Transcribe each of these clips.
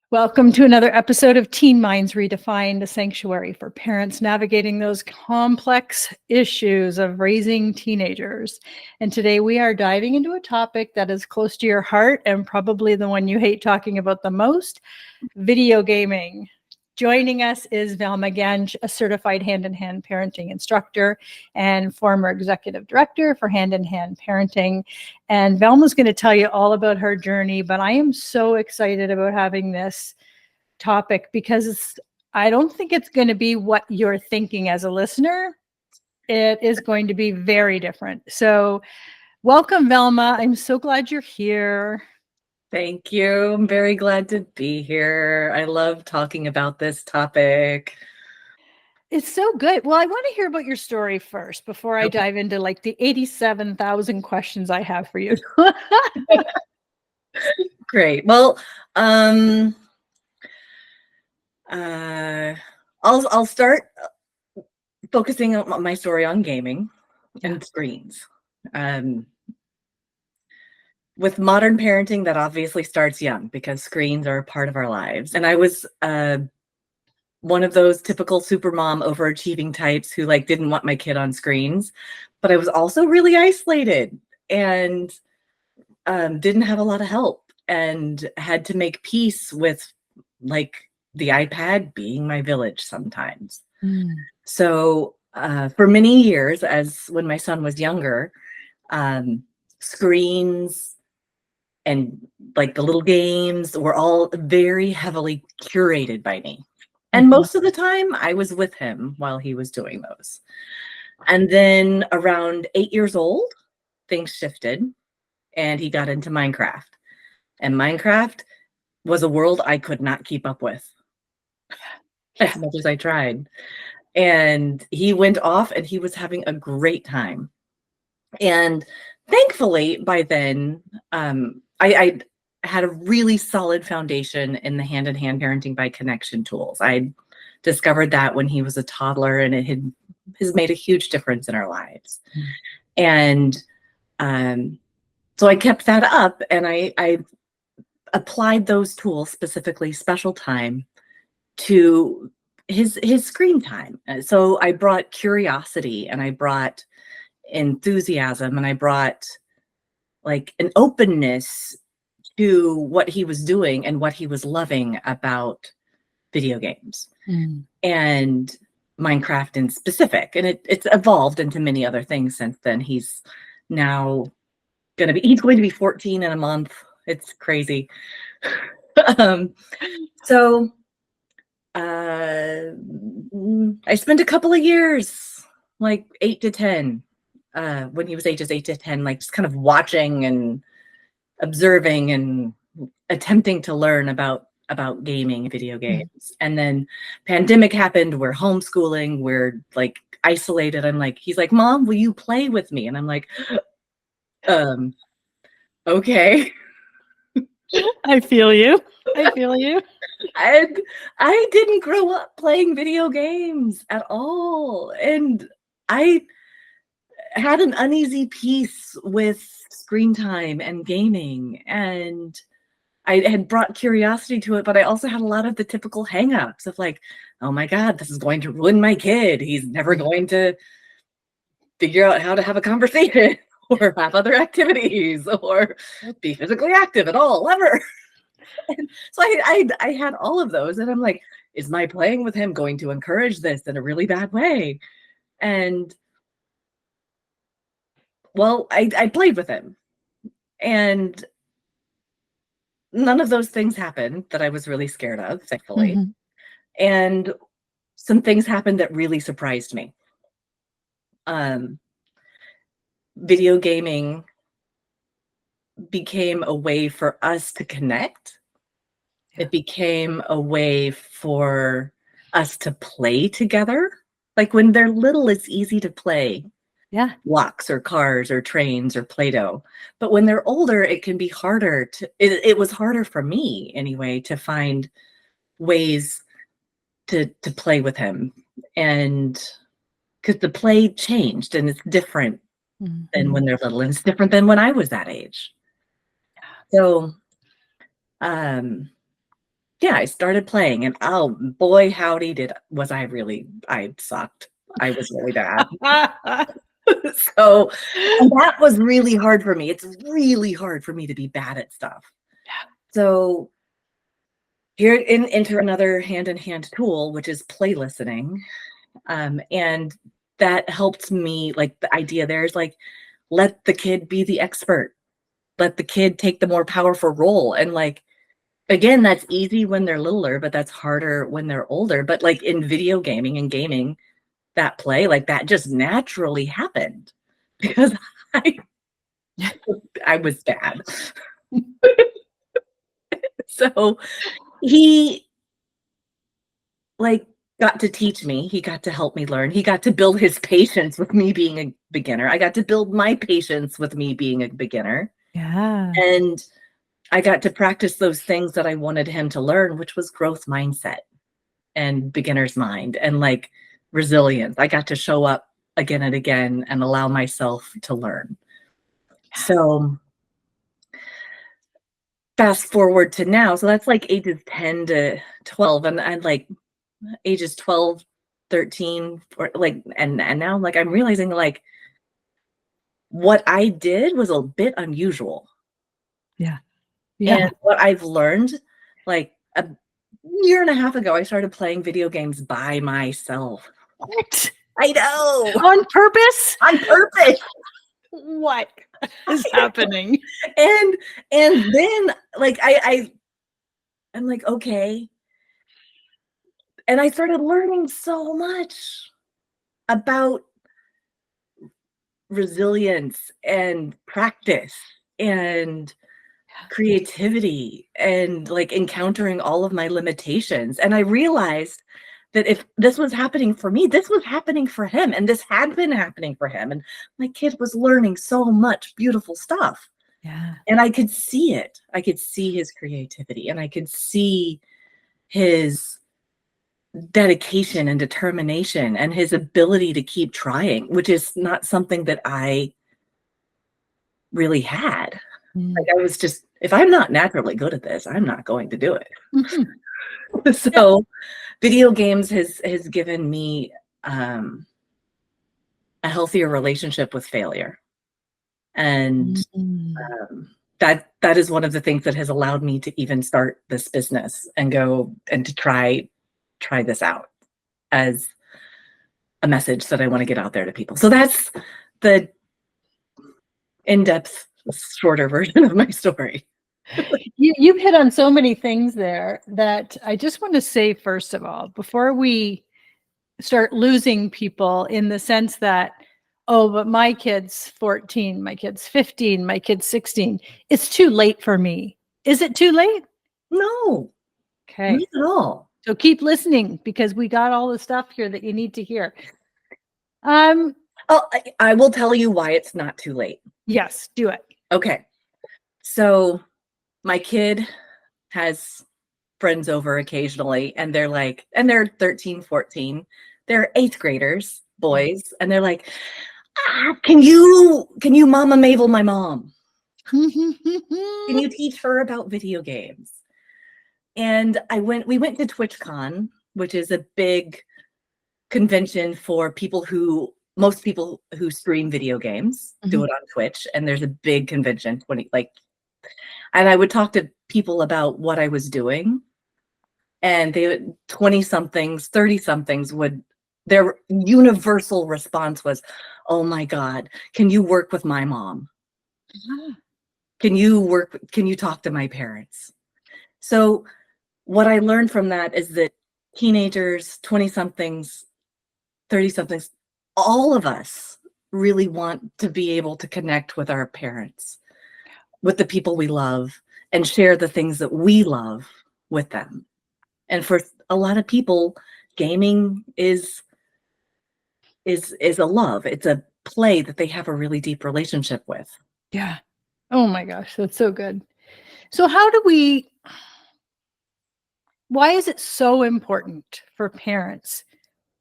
Welcome to another episode of Teen Minds Redefined, a sanctuary for parents navigating those complex issues of raising teenagers. And today we are diving into a topic that is close to your heart and probably the one you hate talking about the most, video gaming. Joining us is Velma Gentzch, a certified hand-in-hand parenting instructor and former executive director for hand-in-hand parenting. And Velma's going to tell you all about her journey, but I am so excited about having this topic because I don't think it's going to be what you're thinking as a listener. It is going to be very different. So welcome, Velma. I'm so glad you're here. Thank you. I'm very glad to be here. I love talking about this topic. It's so good. Well, I want to hear about your story first before I dive into like the 87,000 questions I have for you. Great. Well, I'll start focusing on my story on gaming and screens. With modern parenting, that obviously starts young because screens are a part of our lives. And I was one of those typical super mom overachieving types who didn't want my kid on screens, but I was also really isolated and didn't have a lot of help and had to make peace with the iPad being my village sometimes. So for many years, as when my son was younger, screens and the little games were all very heavily curated by me. And most of the time I was with him while he was doing those. And then around 8 years old, things shifted and he got into Minecraft. And Minecraft was a world I could not keep up with as much as I tried. And he went off and he was having a great time. And thankfully, by then, I had a really solid foundation in the hand-in-hand parenting by connection tools. I discovered that when he was a toddler, and it has made a huge difference in our lives. And so I kept that up, and I applied those tools, specifically special time, to his screen time. So I brought curiosity, and I brought enthusiasm, and I brought an openness to what he was doing and what he was loving about video games and Minecraft in specific. And it's evolved into many other things since then. He's now going to be 14 in a month. It's crazy. So I spent a couple of years, 8 to 10, when he was ages 8 to 10, just kind of watching and observing and attempting to learn about gaming, video games. And then pandemic happened. We're homeschooling. We're isolated. He's like, Mom, will you play with me? And I'm like, okay. I feel you. I feel you. And I didn't grow up playing video games at all. And I had an uneasy peace with screen time and gaming, and I had brought curiosity to it, but I also had a lot of the typical hangups of oh my God, this is going to ruin my kid. He's never going to figure out how to have a conversation or have other activities or be physically active at all, ever. And so I had all of those, and I'm like, is my playing with him going to encourage this in a really bad way? And well, I played with him, and none of those things happened that I was really scared of, thankfully. And some things happened that really surprised me. Video gaming became a way for us to connect. It became a way for us to play together. When they're little, it's easy to play. Blocks or cars or trains or Play-Doh. But when they're older, it can be harder it was harder for me anyway to find ways to play with him. And because the play changed and it's different than when they're little, and it's different than when I was that age. So yeah, I started playing, and oh boy, howdy, I sucked. I was really bad. So, and that was really hard for me. It's really hard for me to be bad at stuff. So here enter another hand-in-hand tool, which is play listening. And that helped me, like the idea there is like, let the kid be the expert. Let the kid take the more powerful role. And like, again, that's easy when they're littler, but that's harder when they're older. But like in video gaming and gaming, that play, like that just naturally happened because I I was bad. So he like got to teach me, he got to help me learn, he got to build his patience with me being a beginner. I got to build my patience with me being a beginner. Yeah. And I got to practice those things that I wanted him to learn, which was growth mindset and beginner's mind and like resilience. I got to show up again and again and allow myself to learn. So fast forward to now. So that's like ages 10 to 12. And like ages 12, 13, or like, and now like I'm realizing like what I did was a bit unusual. Yeah. And what I've learned, like a year and a half ago, I started playing video games by myself. What? I know. On purpose? On purpose. What is happening? And then like I'm like, okay. And I started learning so much about resilience and practice and creativity and like encountering all of my limitations. And I realized that if this was happening for me, this was happening for him. And this had been happening for him. And my kid was learning so much beautiful stuff. Yeah. And I could see it. I could see his creativity and I could see his dedication and determination and his ability to keep trying, which is not something that I really had. Like I was just, if I'm not naturally good at this, I'm not going to do it. Mm-hmm. So video games has given me a healthier relationship with failure. And that is one of the things that has allowed me to even start this business and go and to try this out as a message that I want to get out there to people. So that's the in-depth, shorter version of my story. You've hit on so many things there that I just want to say, first of all, before we start losing people in the sense that, oh, but my kid's 14, my kid's 15, my kid's 16, it's too late for me. Is it too late? No. Okay. Not at all. So keep listening because we got all the stuff here that you need to hear. I will tell you why it's not too late. Yes, do it. Okay. So my kid has friends over occasionally and they're 13, 14. They're 8th graders, boys. And they're like, can you Mama Mabel my mom? Can you teach her about video games? And we went to TwitchCon, which is a big convention for most people who stream video games do it on Twitch. And there's a big convention, and I would talk to people about what I was doing. And 20-somethings, 30-somethings their universal response was, oh my God, can you work with my mom? Can you talk to my parents? So what I learned from that is that teenagers, 20-somethings, 30-somethings, all of us really want to be able to connect with our parents, with the people we love, and share the things that we love with them. And for a lot of people, gaming is a love. It's a play that they have a really deep relationship with. Yeah. Oh my gosh, that's so good. So why is it so important for parents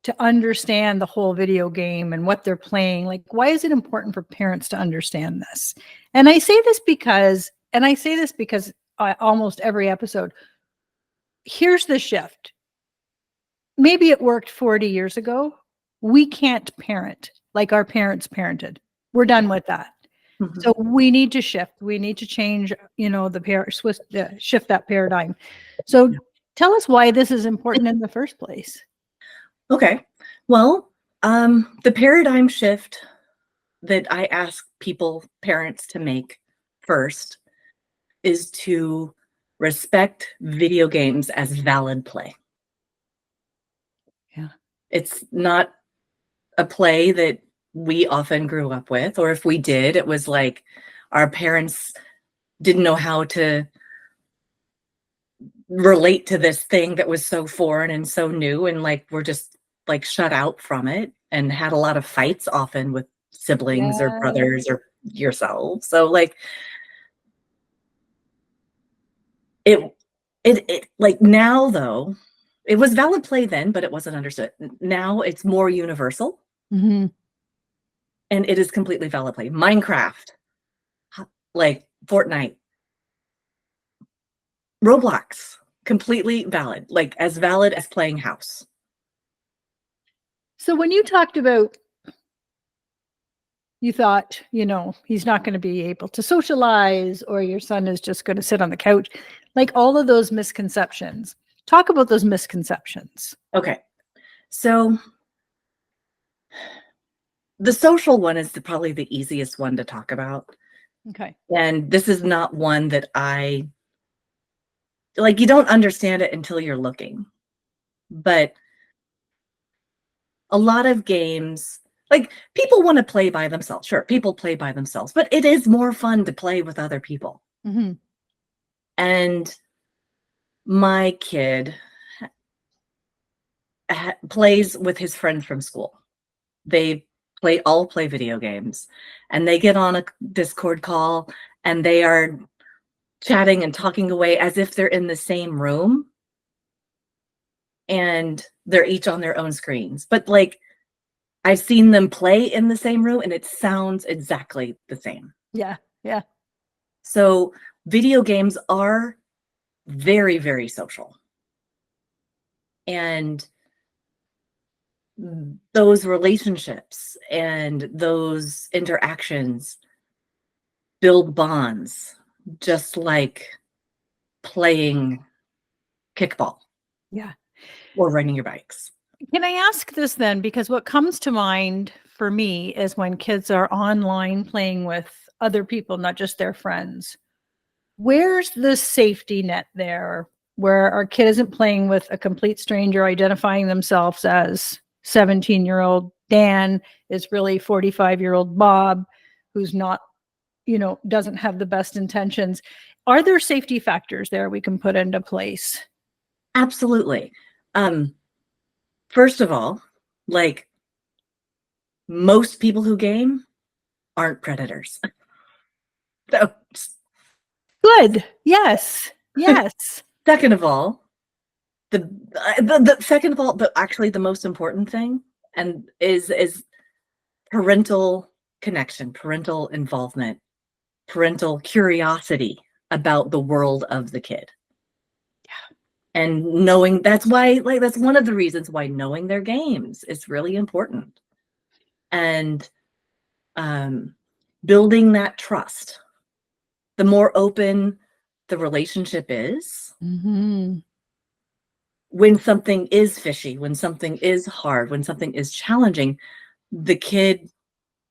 to understand the whole video game and what they're playing? Like, why is it important for parents to understand this? And I say this because almost every episode, here's the shift. Maybe it worked 40 years ago. We can't parent like our parents parented. We're done with that. Mhm. So we need to shift. We need to change, shift that paradigm. So tell us why this is important in the first place. Okay. Well, the paradigm shift that I ask people, parents, to make first is to respect video games as valid play. Yeah. It's not a play that we often grew up with, or if we did, it was like our parents didn't know how to relate to this thing that was so foreign and so new, and like we're just like shut out from it, and had a lot of fights often with siblings or Yeah. brothers or yourselves. So like it like now though, it was valid play then, but it wasn't understood. Now it's more universal. Mm-hmm. And it is completely valid play. Minecraft, like Fortnite, Roblox, completely valid, like as valid as playing house. So when you talked about, you thought, he's not going to be able to socialize, or your son is just going to sit on the couch, like all of those misconceptions. Talk about those misconceptions. Okay. So the social one is probably the easiest one to talk about. Okay. And this is not one that I like, you don't understand it until you're looking. But a lot of games, like people want to play by themselves. Sure, people play by themselves, but it is more fun to play with other people. Mm-hmm. And my kid plays with his friends from school. They all play video games, and they get on a Discord call, and they are chatting and talking away as if they're in the same room, and they're each on their own screens. But like, I've seen them play in the same room, and it sounds exactly the same. Yeah. Yeah. So video games are very, very social. And those relationships and those interactions build bonds, just like playing kickball. Yeah. Or riding your bikes. Can I ask this then? Because what comes to mind for me is when kids are online playing with other people, not just their friends. Where's the safety net there where our kid isn't playing with a complete stranger identifying themselves as 17-year-old Dan is really 45-year-old Bob, who's not, doesn't have the best intentions? Are there safety factors there we can put into place? Absolutely. First of all, like most people who game aren't predators. So, Good. Yes. Yes. second of all, the second of all, but actually the most important thing and is parental connection, parental involvement, parental curiosity about the world of the kid. Yeah. And knowing, that's why, like, that's one of the reasons why knowing their games is really important. And building that trust. The more open the relationship is, Mm-hmm. when something is fishy, when something is hard, when something is challenging, the kid,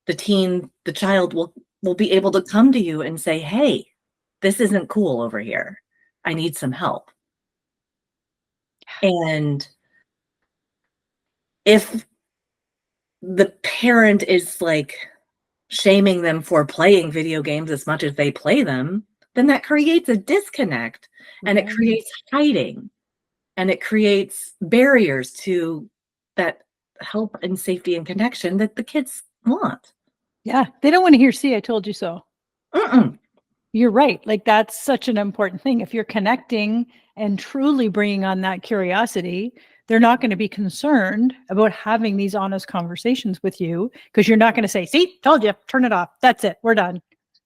the teen, the child will be able to come to you and say, hey, this isn't cool over here. I need some help. And if the parent is like shaming them for playing video games as much as they play them, then that creates a disconnect, and it creates hiding, and it creates barriers to that help and safety and connection that the kids want. Yeah. They don't want to hear, see, I told you so. Mm-mm. You're right. Like that's such an important thing. If you're connecting and truly bringing on that curiosity, they're not going to be concerned about having these honest conversations with you because you're not going to say, see, told you, turn it off. That's it. We're done.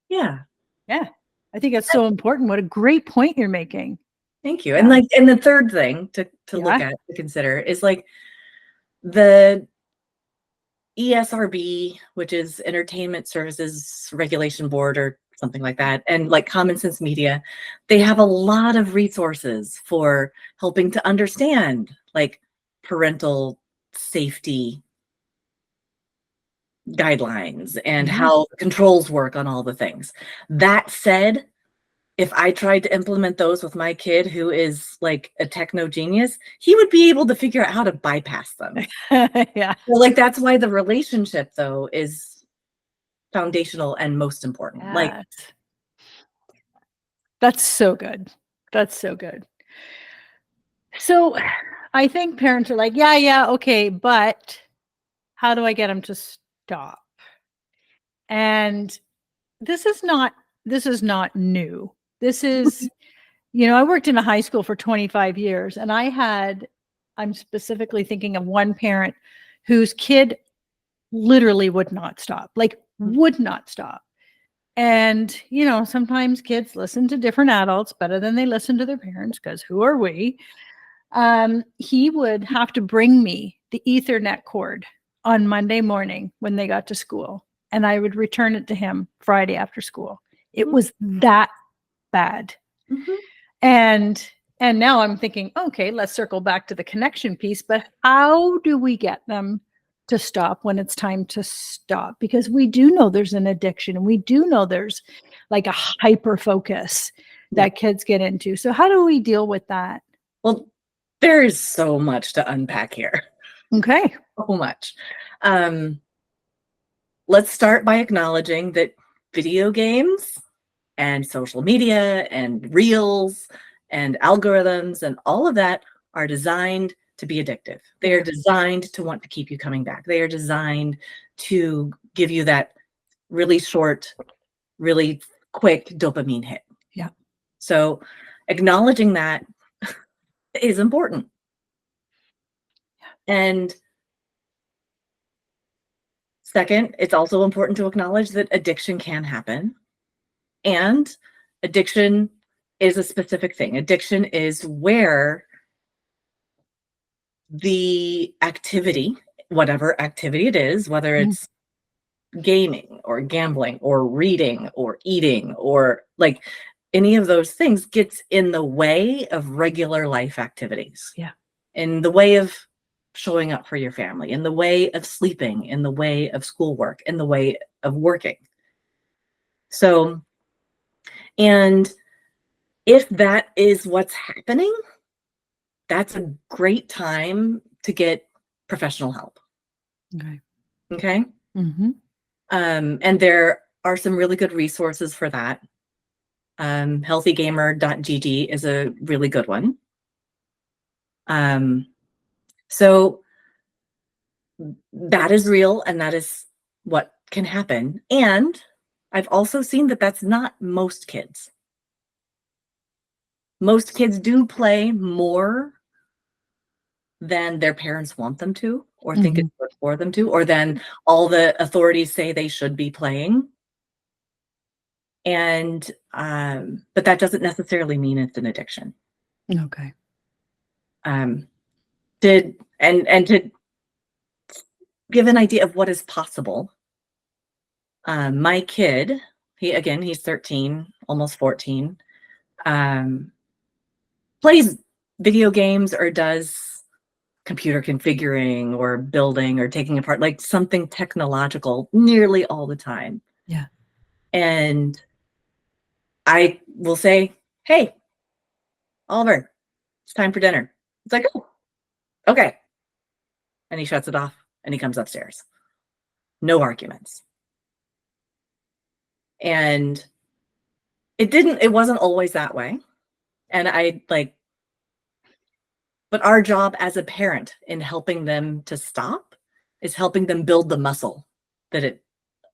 Yeah. Yeah. I think that's so important. What a great point you're making. Thank you. Yeah. And like, and the third thing to look at, to consider is like the ESRB, which is Entertainment Services Regulation Board or something like that, and like Common Sense Media, they have a lot of resources for helping to understand like parental safety guidelines and how controls work on all the things. That said, if I tried to implement those with my kid who is like a techno genius, he would be able to figure out how to bypass them. Yeah. Well, like that's why the relationship though is foundational and most important. Like that's so good. That's so good. So I think parents are like, yeah, okay, but how do I get them to stop? And this is not new. This is, I worked in a high school for 25 years and I'm specifically thinking of one parent whose kid literally would not stop, like would not stop. And, sometimes kids listen to different adults better than they listen to their parents because who are we? He would have to bring me the Ethernet cord on Monday morning when they got to school, and I would return it to him Friday after school. It was that bad. And now I'm thinking, okay, let's circle back to the connection piece, but how do we get them to stop when it's time to stop? Because we do know there's an addiction and we do know there's like a hyper focus that kids get into. So how do we deal with that? Well, there is so much to unpack here. Okay. So much. Let's start by acknowledging that video games and social media and reels and algorithms and all of that are designed to be addictive. They are designed to want to keep you coming back. They are designed to give you that really short, really quick dopamine hit. Yeah. So acknowledging that is important. And second, it's also important to acknowledge that addiction can happen. And addiction is a specific thing. Addiction is where the activity, whatever activity it is, whether it's gaming or gambling or reading or eating or like any of those things, gets in the way of regular life activities. Yeah. In the way of showing up for your family, in the way of sleeping, in the way of schoolwork, in the way of working. So, and if that is what's happening, that's a great time to get professional help. Okay. Okay. And there are some really good resources for that. Healthygamer.gg is a really good one. So that is real and that is what can happen. And I've also seen that that's not most kids. Most kids do play more than their parents want them to, or think it's good for them to, or than all the authorities say they should be playing. And, but that doesn't necessarily mean it's an addiction. Okay. And to give an idea of what is possible, my kid, he's 13, almost 14, plays video games or does computer configuring or building or taking apart, like something technological nearly all the time. Yeah. And I will say, hey, Oliver, it's time for dinner. It's like, oh, okay. And he shuts it off and he comes upstairs. No arguments. And it wasn't always that way. And but our job as a parent in helping them to stop is helping them build the muscle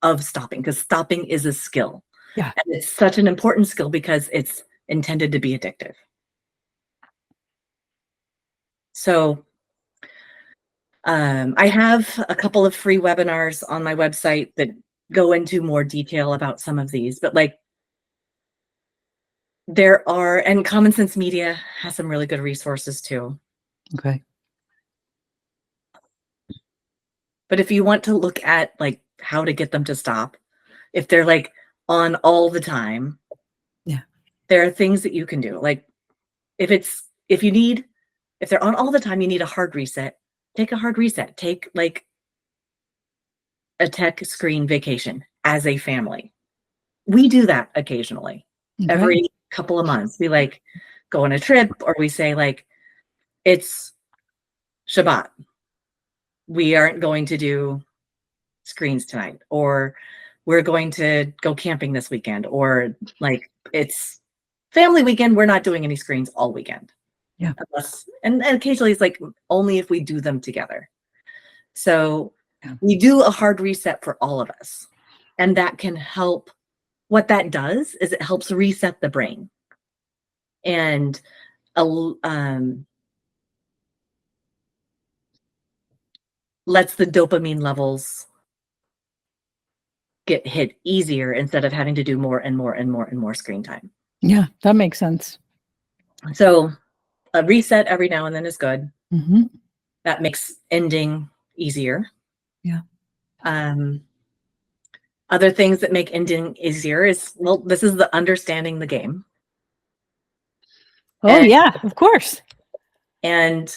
of stopping, because stopping is a skill. Yeah. And it's such an important skill because it's intended to be addictive. So I have a couple of free webinars on my website that go into more detail about some of these, but like there are, and Common Sense Media has some really good resources too. Okay. But if you want to look at like how to get them to stop, if they're like on all the time, Yeah. there are things that you can do. Like if they're on all the time, you need a hard reset. Take a hard reset. Take like a tech screen vacation as a family. We do that occasionally. Okay. Every couple of months, we like go on a trip, or we say like, it's Shabbat. We aren't going to do screens tonight, or we're going to go camping this weekend, or like it's family weekend. We're not doing any screens all weekend. Yeah. And occasionally it's like only if we do them together. So Yeah. we do a hard reset for all of us. And that can help. What that does is it helps reset the brain and lets the dopamine levels get hit easier instead of having to do more and more and more and more screen time. Yeah, that makes sense. So a reset every now and then is good. Mm-hmm. That makes ending easier. Yeah. Other things that make ending easier is, well, this is the understanding the game. Oh, yeah, of course. And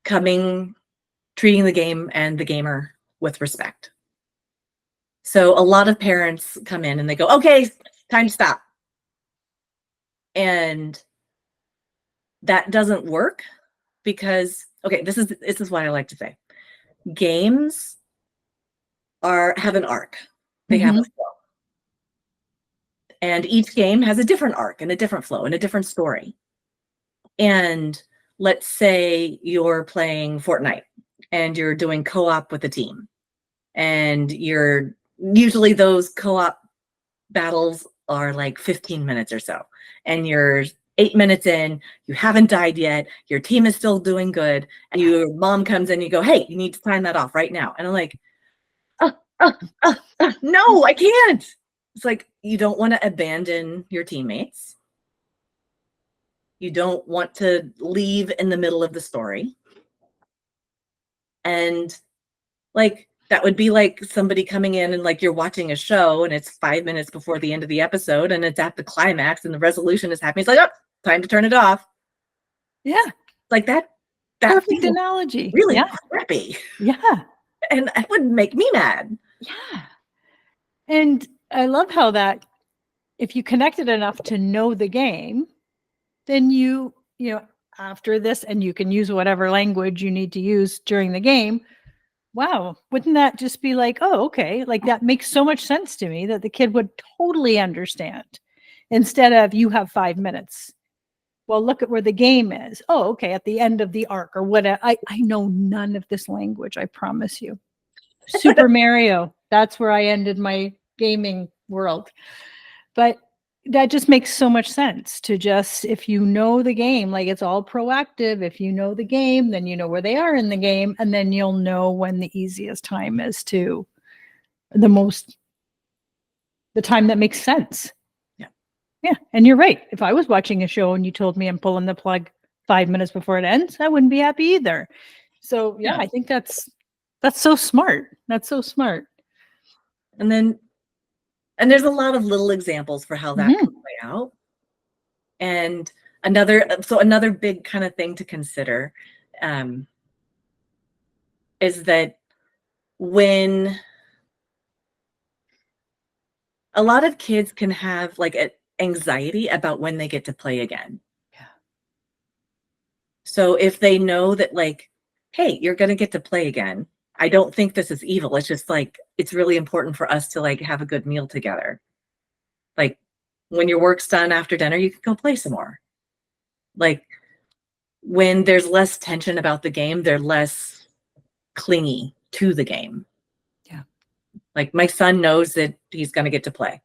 treating the game and the gamer with respect. So a lot of parents come in and they go, okay, time to stop. And that doesn't work because, okay, this is what I like to say. Games have an arc. They have a flow. And each game has a different arc and a different flow and a different story. And let's say you're playing Fortnite and you're doing co-op with a team. And usually those co-op battles are like 15 minutes or so. And you're 8 minutes in, you haven't died yet, your team is still doing good, and your mom comes in and you go, hey, you need to sign that off right now. And I'm like, no, I can't. It's like, you don't want to abandon your teammates. You don't want to leave in the middle of the story. And like, that would be like somebody coming in and like you're watching a show and it's 5 minutes before the end of the episode and it's at the climax and the resolution is happening. It's like, oh, time to turn it off. Yeah. Like that Perfect analogy. Really crappy. Yeah. And it would make me mad. Yeah. And I love how that if you connected enough to know the game, then you know, after this, and you can use whatever language you need to use during the game. Wow. Wouldn't that just be like, oh, okay. Like that makes so much sense to me that the kid would totally understand instead of you have 5 minutes. Well, look at where the game is. Oh, okay. At the end of the arc or whatever. I know none of this language. I promise you. Super Mario. That's where I ended my gaming world. But that just makes so much sense to just, if you know the game, like it's all proactive. If you know the game, then you know where they are in the game. And then you'll know when the easiest time is to the time that makes sense. Yeah. And you're right. If I was watching a show and you told me I'm pulling the plug 5 minutes before it ends, I wouldn't be happy either. So yeah. I think that's so smart. That's so smart. And there's a lot of little examples for how that can play out. And another big kind of thing to consider is that when a lot of kids can have like anxiety about when they get to play again. Yeah. So if they know that like, hey, you're going to get to play again. I don't think this is evil. It's just like, it's really important for us to like have a good meal together. Like when your work's done after dinner, you can go play some more. Like when there's less tension about the game, they're less clingy to the game. Yeah. Like my son knows that he's going to get to play.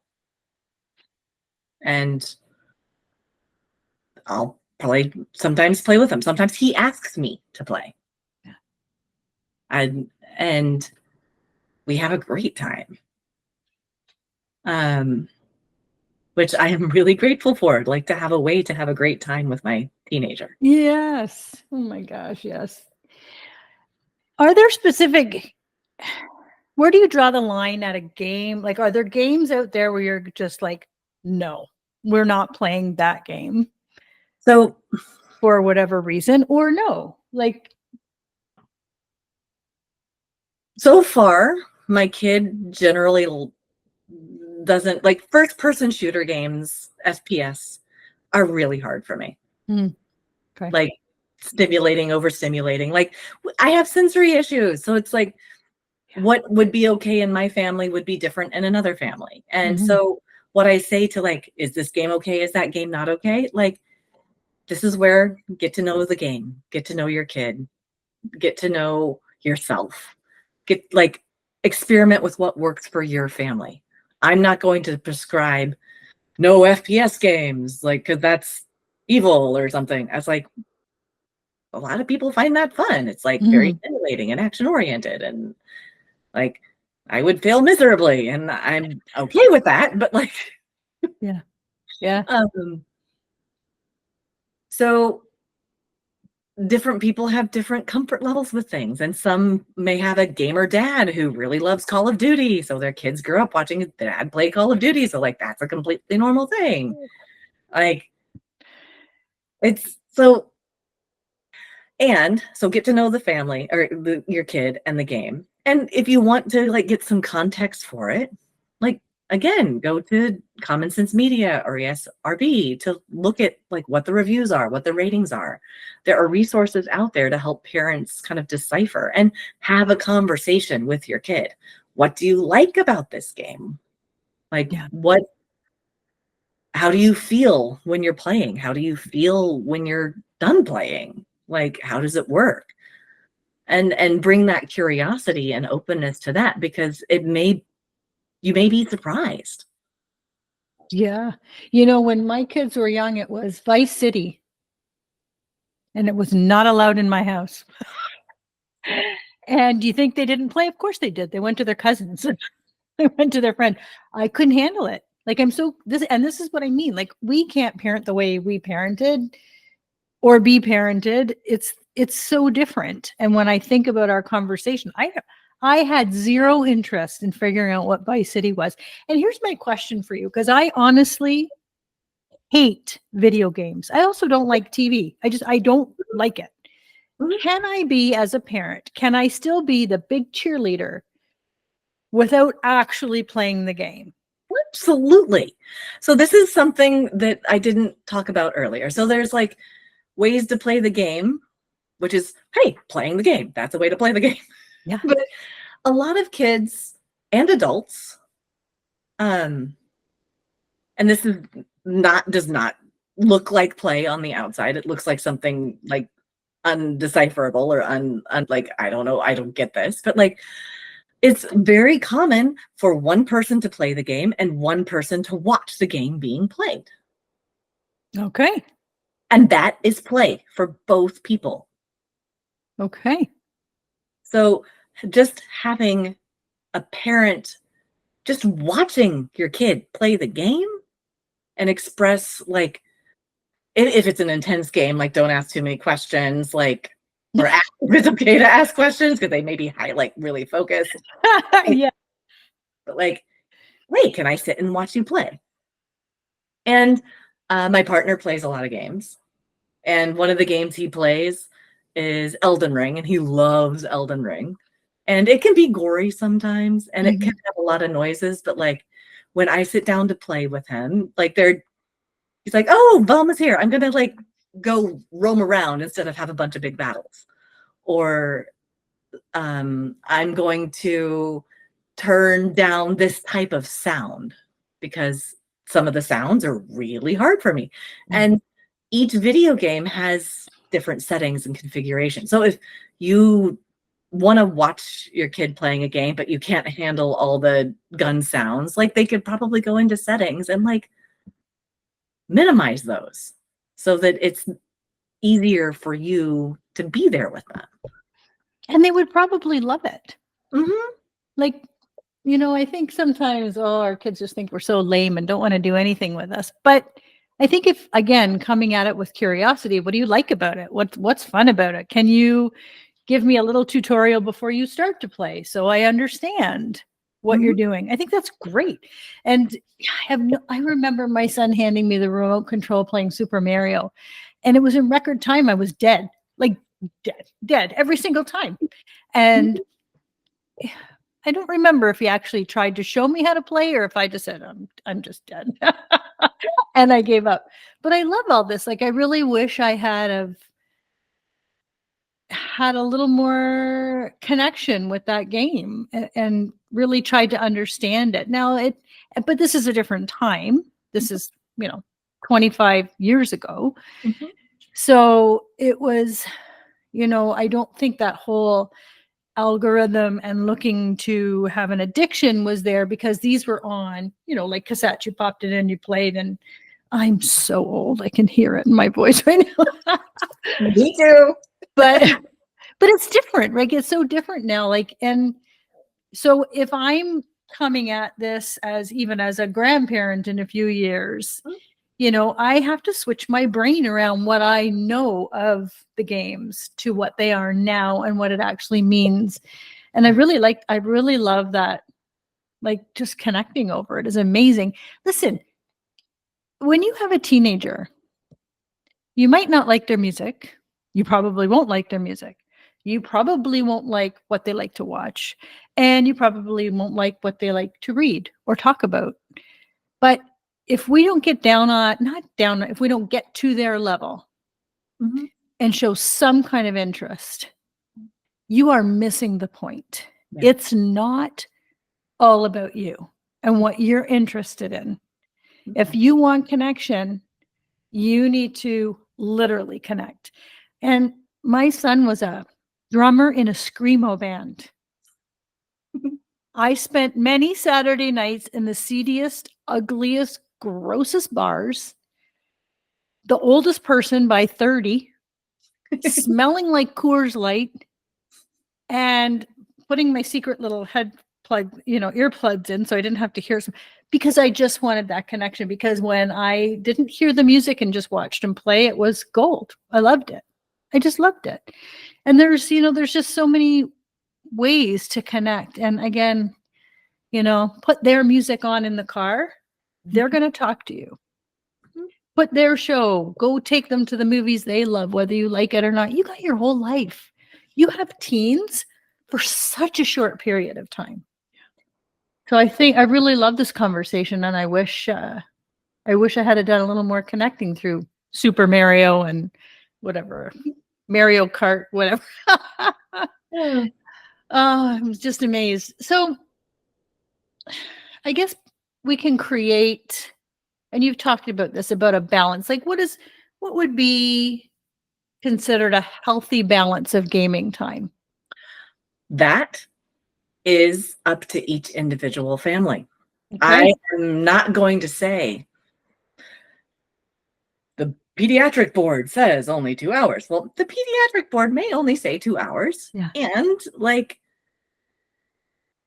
And I'll probably sometimes play with him. Sometimes he asks me to play. Yeah. And we have a great time. which I am really grateful for, like to have a way to have a great time with my teenager. Yes. Oh my gosh, yes. Are there specific where do you draw the line at a game? Like, are there games out there where you're just like, no, we're not playing that game So, for whatever reason, or no? Like, so far, my kid generally doesn't like first person shooter games, FPS, are really hard for me. okay. Like stimulating, overstimulating. Like I have sensory issues. So it's like what would be okay in my family would be different in another family. And so what I say to like, is this game okay? Is that game not okay? Like, this is where get to know the game, get to know your kid, get to know yourself, get like experiment with what works for your family. I'm not going to prescribe no FPS games, like, because that's evil or something. I was like, a lot of people find that fun. It's like very stimulating and action oriented. And like, I would fail miserably and I'm okay with that. But like, Yeah. Yeah. So different people have different comfort levels with things. And some may have a gamer dad who really loves Call of Duty. So their kids grew up watching his dad play Call of Duty. So like, that's a completely normal thing. Like, it's so, and so get to know the family or your kid and the game. And if you want to like get some context for it, like again, go to Common Sense Media or ESRB to look at like what the reviews are, what the ratings are. There are resources out there to help parents kind of decipher and have a conversation with your kid. What do you like about this game? Like how do you feel when you're playing? How do you feel when you're done playing? Like, how does it work? And bring that curiosity and openness to that, because you may be surprised. Yeah. You know, when my kids were young, it was Vice City, and it was not allowed in my house. And do you think they didn't play? Of course they did. They went to their cousins. They went to their friend. I couldn't handle it. Like, this is what I mean. Like, we can't parent the way we parented or be parented. It's so different. And when I think about our conversation, I had zero interest in figuring out what Vice City was. And here's my question for you, because I honestly hate video games. I also don't like TV. I don't like it. Can I be, as a parent, can I still be the big cheerleader without actually playing the game? Absolutely. So this is something that I didn't talk about earlier. So there's like ways to play the game, which is, hey, playing the game. That's a way to play the game. Yeah. But a lot of kids and adults, and this does not look like play on the outside. It looks like something like undecipherable or like, I don't know, I don't get this, but like, it's very common for one person to play the game and one person to watch the game being played. Okay. And that is play for both people. Okay. So just having a parent just watching your kid play the game and express, like, if it's an intense game, like, don't ask too many questions, like, or ask if it's okay to ask questions because they may be really focused. Yeah. But like, wait, can I sit and watch you play? And my partner plays a lot of games. And one of the games he plays is Elden Ring, and he loves Elden Ring. And it can be gory sometimes, and it can have a lot of noises, but like when I sit down to play with him, like he's like, oh, Velma's here. I'm gonna like go roam around instead of have a bunch of big battles. Or I'm going to turn down this type of sound because some of the sounds are really hard for me. And each video game has different settings and configurations. So if you want to watch your kid playing a game, but you can't handle all the gun sounds, like they could probably go into settings and like minimize those so that it's easier for you to be there with them. And they would probably love it. Mm-hmm. Like, I think sometimes, our kids just think we're so lame and don't want to do anything with us. But I think if, again, coming at it with curiosity, what do you like about it? What's fun about it? Can you give me a little tutorial before you start to play so I understand what you're Mhm. doing? I think that's great. And I remember my son handing me the remote control playing Super Mario, and it was in record time. I was dead, like dead every single time. And I don't remember if he actually tried to show me how to play or if I just said, I'm just dead. And I gave up. But I love all this. Like, I really wish I had a little more connection with that game and really tried to understand it. But this is a different time. This is, 25 years ago. Mhm. So it was, I don't think that whole algorithm and looking to have an addiction was there, because these were on, like cassette, you popped it in, you played, and I'm so old. I can hear it in my voice right now. Me too. but but it's different, right? It's so different now. Like, and so if I'm coming at this even as a grandparent in a few years, I have to switch my brain around what I know of the games to what they are now and what it actually means. And I really love that, like, just connecting over it is amazing. Listen, when you have a teenager, you might not like their music. You probably won't like their music. You probably won't like what they like to watch. And you probably won't like what they like to read or talk about. But if we don't get if we don't get to their level Mhm. and show some kind of interest, you are missing the point. Yeah. It's not all about you and what you're interested in. If you want connection, you need to literally connect. And my son was a drummer in a screamo band. I spent many Saturday nights in the seediest, ugliest, grossest bars, the oldest person by 30, smelling like Coors Light, and putting my secret little earplugs in so I didn't have to hear some, because I just wanted that connection. Because when I didn't hear the music and just watched him play, it was gold. I loved it. I just loved it. And there's just so many ways to connect. And again, put their music on in the car. They're going to talk to you. Put their show, go take them to the movies they love, whether you like it or not. You got your whole life. You have teens for such a short period of time. So I think I really love this conversation, and I wish I had done a little more connecting through Super Mario and whatever, Mario Kart, whatever. Yeah. Oh, I was just amazed. So I guess we can create, and you've talked about this, about a balance. Like, what would be considered a healthy balance of gaming time? That is up to each individual family. Okay. I am not going to say the pediatric board says only 2 hours. Well, the pediatric board may only say 2 hours. Yeah. And like,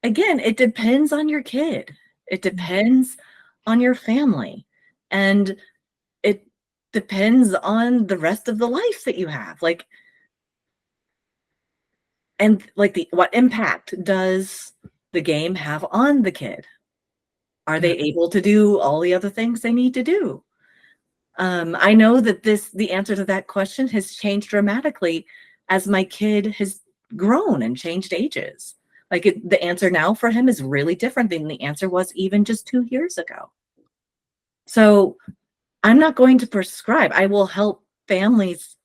again, it depends on your kid. It depends on your family. And it depends on the rest of the life that you have. Like, and like what impact does the game have on the kid? Are they able to do all the other things they need to do? I know that the answer to that question has changed dramatically as my kid has grown and changed ages. Like the answer now for him is really different than the answer was even just 2 years ago. So I'm not going to prescribe. I will help families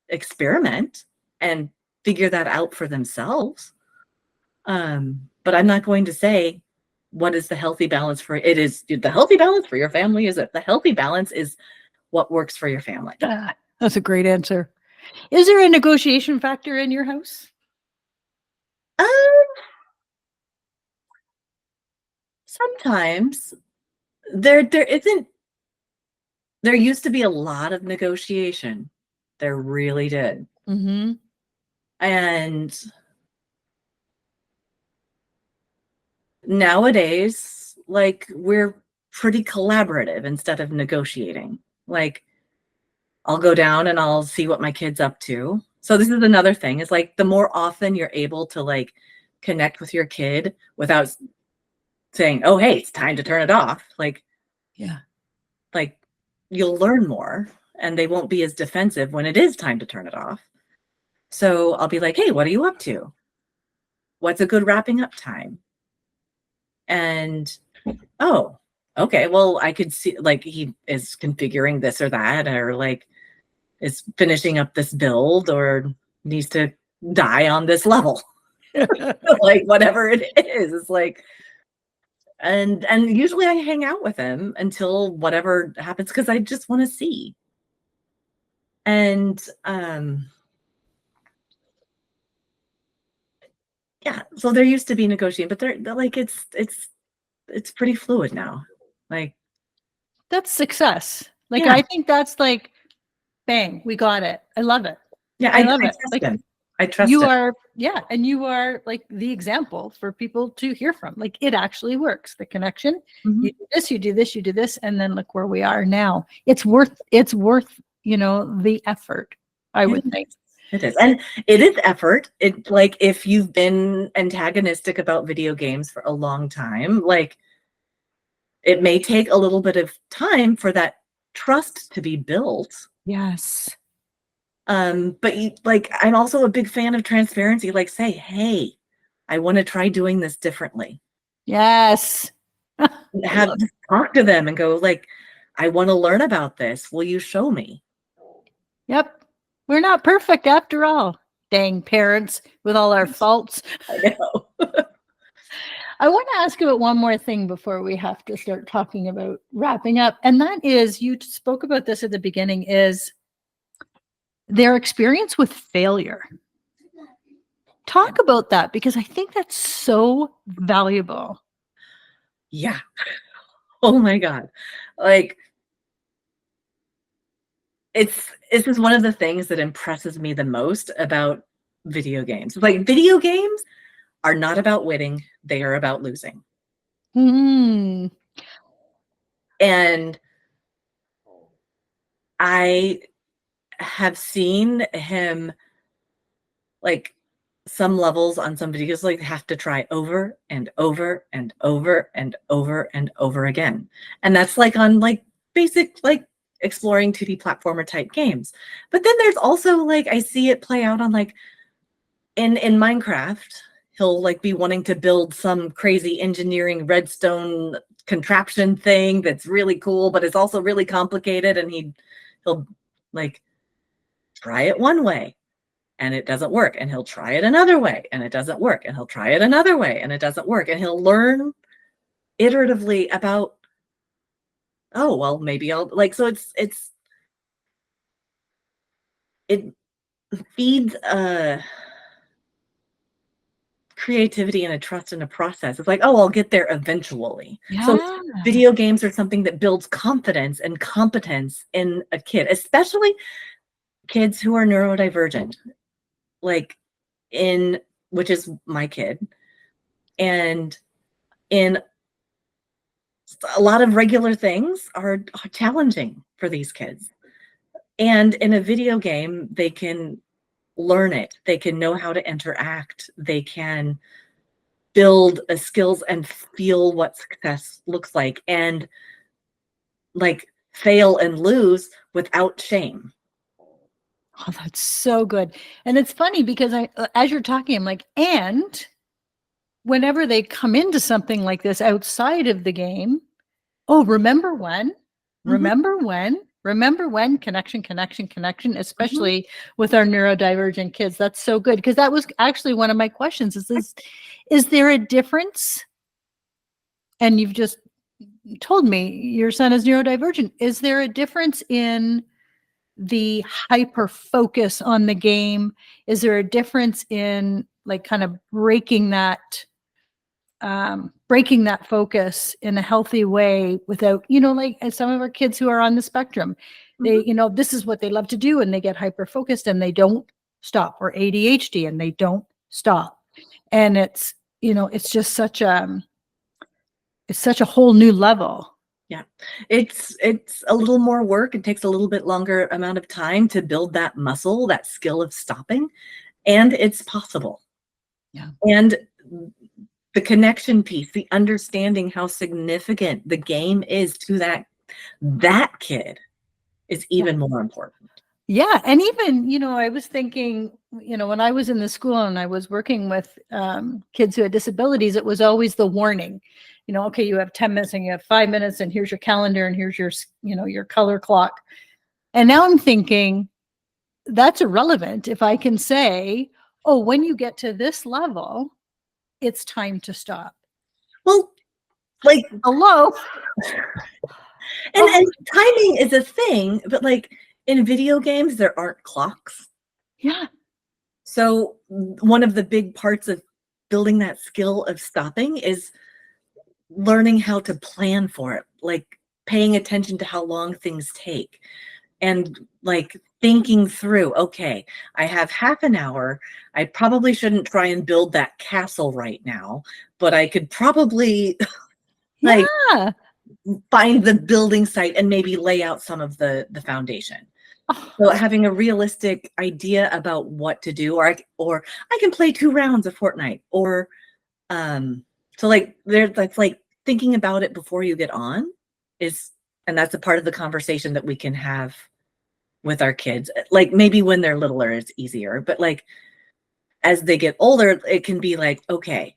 experiment and figure that out for themselves. But I'm not going to say what is the healthy balance for it. Is the healthy balance for your family? Is it the healthy balance is what works for your family? That's a great answer. Is there a negotiation factor in your house? Um, Sometimes there isn't. There used to be a lot of negotiation. There really did. Mm-hmm. And nowadays, like, we're pretty collaborative instead of negotiating. Like, I'll go down and I'll see what my kid's up to. So this is another thing, is like the more often you're able to like connect with your kid without saying, oh, hey, it's time to turn it off. Yeah. Like you'll learn more and they won't be as defensive when it is time to turn it off. So I'll be like, hey, what are you up to? What's a good wrapping up time? And, oh, okay, well, I could see like he is configuring this or that, or like is finishing up this build or needs to die on this level. Like whatever it is. It's like, and usually I hang out with him until whatever happens because I just want to see. And yeah, so there used to be negotiating, but they're like it's pretty fluid now. Like That's success. Like, yeah, I think that's like, bang, we got it. I love it. yeah, I love I it. trust Like, him. I trust you him. are, yeah, and you are like the example for people to hear from. Like, it actually works. The connection, Mhm. you do this, you do this, you do this, and then look where we are now. It's worth, you know, the effort, I would think. It is. And it is effort. It like if you've been antagonistic about video games for a long time, like it may take a little bit of time for that trust to be built. Yes. But you, like I'm also a big fan of transparency. Like say, hey, I want to try doing this differently. Yes. Have talk to them and go like, I want to learn about this. Will you show me? Yep. We're not perfect after all. Dang parents with all our faults. I know. I want to ask about one more thing before we have to start talking about wrapping up. And that is, you spoke about this at the beginning, is their experience with failure. Talk about that, because I think that's so valuable. Yeah. Oh my God. Like this is one of the things that impresses me the most about video games. Like video games are not about winning, they are about losing. Hmm. And I have seen him like some levels on some videos like have to try over and over and over and over and over again. And that's like on like basic like exploring 2D platformer type games. But then there's also like I see it play out on like in Minecraft, he'll like be wanting to build some crazy engineering redstone contraption thing that's really cool, but it's also really complicated. And he'll like try it one way and it doesn't work. And he'll try it another way and it doesn't work. And he'll try it another way and it doesn't work. And he'll learn iteratively about, oh, well, maybe I'll like, so it feeds creativity and a trust in a process. It's like, oh, I'll get there eventually. So Yeah. video games are something that builds confidence and competence in a kid, especially kids who are neurodivergent, like which is my kid. And in a lot of regular things are challenging for these kids. And in a video game, they can learn it. They can know how to interact. They can build skills and feel what success looks like and like fail and lose without shame. Oh, that's so good. And it's funny because as you're talking, I'm like, and whenever they come into something like this outside of the game, oh, remember when, connection, especially with our neurodivergent kids. That's so good. Because that was actually one of my questions is there a difference? And you've just told me your son is neurodivergent. Is there a difference in the hyper focus on the game? Is there a difference in like kind of breaking that focus in a healthy way without, you know, like some of our kids who are on the spectrum, they, you know, this is what they love to do and they get hyper focused and they don't stop, or ADHD and they don't stop. And it's, you know, it's just such a it's such a whole new level. Yeah, it's a little more work. It takes a little bit longer amount of time to build that muscle, that skill of stopping, and it's possible. Yeah. And the connection piece, the understanding how significant the game is to that kid is even more important. Yeah. And even, I was thinking, when I was in the school and I was working with kids who had disabilities, it was always the warning, okay, you have 10 minutes and you have 5 minutes and here's your calendar and here's your, your color clock. And now I'm thinking that's irrelevant if I can say, oh, when you get to this level, it's time to stop. Well, like, hello. And timing is a thing, but like in video games, there aren't clocks. Yeah. So one of the big parts of building that skill of stopping is learning how to plan for it, like paying attention to how long things take and like thinking through, okay, I have half an hour. I probably shouldn't try and build that castle right now, but I could probably like find the building site and maybe lay out some of the foundation. So having a realistic idea about what to do, or I can play 2 rounds of Fortnite, or so like that's like thinking about it before you get on and that's a part of the conversation that we can have with our kids. Like maybe when they're littler, it's easier, but like as they get older, it can be like, okay,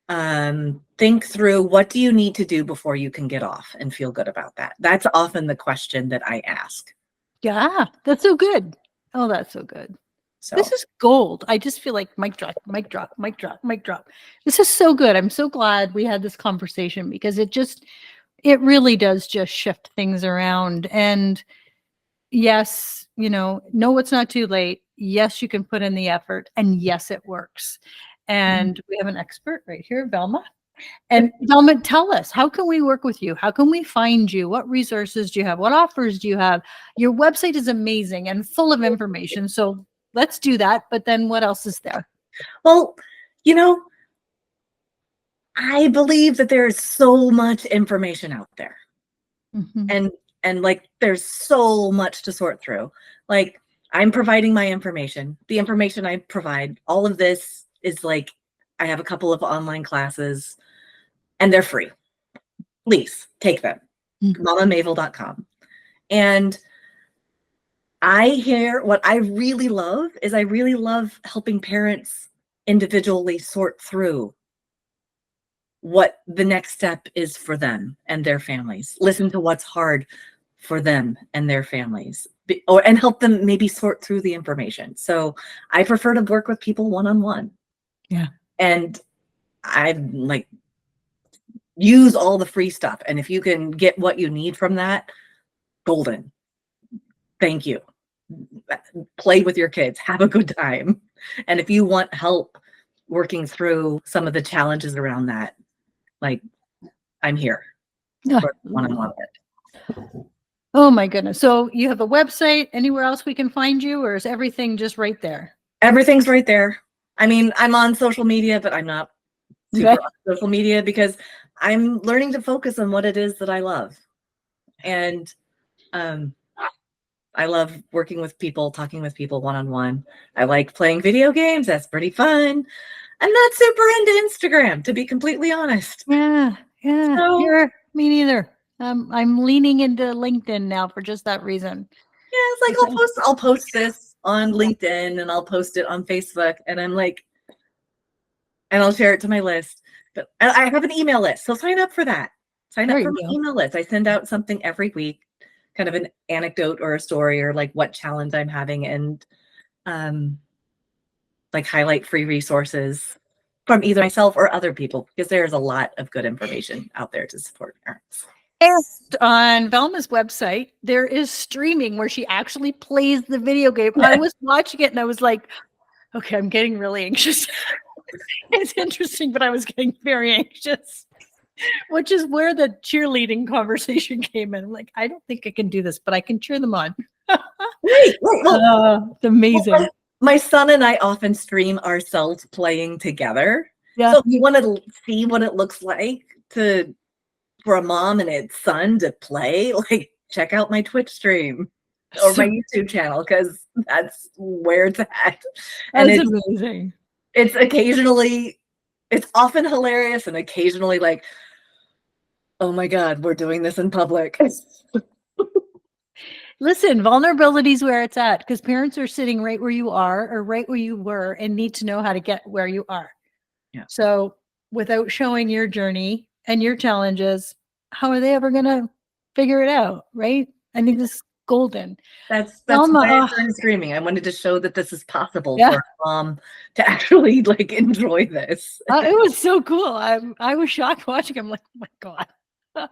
think through what do you need to do before you can get off and feel good about that. That's often the question that I ask. Yeah, that's so good. Oh, that's so good. So this is gold. I just feel like mic drop, mic drop, mic drop, mic drop. This is so good. I'm so glad we had this conversation because it really does just shift things around. And yes, no, it's not too late. Yes, you can put in the effort, and yes, it works. And we have an expert right here, Velma. And Velma, tell us, how can we work with you? How can we find you? What resources do you have? What offers do you have? Your website is amazing and full of information. So let's do that. But then what else is there? Well, I believe that there is so much information out there. Mm-hmm. And like, there's so much to sort through. Like, I'm providing my information. The information I provide, all of this is like, I have a couple of online classes and they're free. Please take them. MamaMavel.com. And what I really love is I really love helping parents individually sort through what the next step is for them and their families. Listen to what's hard for them and their families, and help them maybe sort through the information. So I prefer to work with people one-on-one. Yeah. And I like use all the free stuff. And if you can get what you need from that, golden. Thank you. Play with your kids, have a good time. And if you want help working through some of the challenges around that, like, I'm here for one-on-one. Oh my goodness. So you have a website, anywhere else we can find you, or is everything just right there? Everything's right there. I mean, I'm on social media, but I'm not super on social media because I'm learning to focus on what it is that I love. And I love working with people, talking with people one-on-one. I like playing video games. That's pretty fun. I'm not super into Instagram, to be completely honest. Yeah. So, me neither. I'm leaning into LinkedIn now for just that reason. Yeah, it's like I'll post this on LinkedIn and I'll post it on Facebook, and I'm like, and I'll share it to my list. But I have an email list, so sign up for that. Sign up for my email list. I send out something every week, kind of an anecdote or a story or like what challenge I'm having, and like highlight free resources from either myself or other people, because there's a lot of good information out there to support parents. And on Velma's website, there is streaming where she actually plays the video game. I was watching it and I was like, okay, I'm getting really anxious. It's interesting, but I was getting very anxious, which is where the cheerleading conversation came in. I'm like, I don't think I can do this, but I can cheer them on. It's amazing. Well, my son and I often stream ourselves playing together. Yeah. So if you want to see what it looks like to for a mom and its son to play, like, check out my Twitch stream or my YouTube channel, because that's where it's at. And That's amazing. it's often hilarious and occasionally like, oh my God, we're doing this in public. Listen, vulnerability is where it's at, because parents are sitting right where you are or right where you were and need to know how to get where you are. Yeah. So without showing your journey and your challenges, how are they ever going to figure it out? Right. I think this is golden. That's Velma, why I started streaming. I wanted to show that this is possible yeah. for a mom to actually like enjoy this. It was so cool. I was shocked watching. I'm like, oh my God,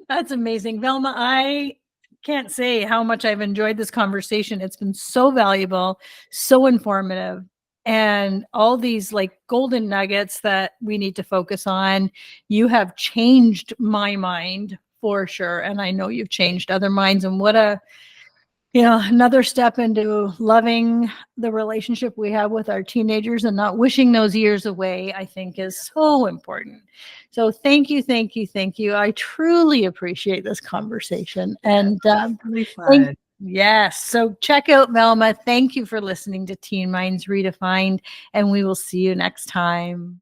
that's amazing. Velma, I can't say how much I've enjoyed this conversation. It's been so valuable, so informative, and all these like golden nuggets that we need to focus on. You have changed my mind for sure. And I know you've changed other minds, and what a, another step into loving the relationship we have with our teenagers and not wishing those years away, I think is so important. So thank you, thank you, thank you. I truly appreciate this conversation. And Really fun. yes, so check out Velma. Thank you for listening to Teen Minds Redefined, and we will see you next time.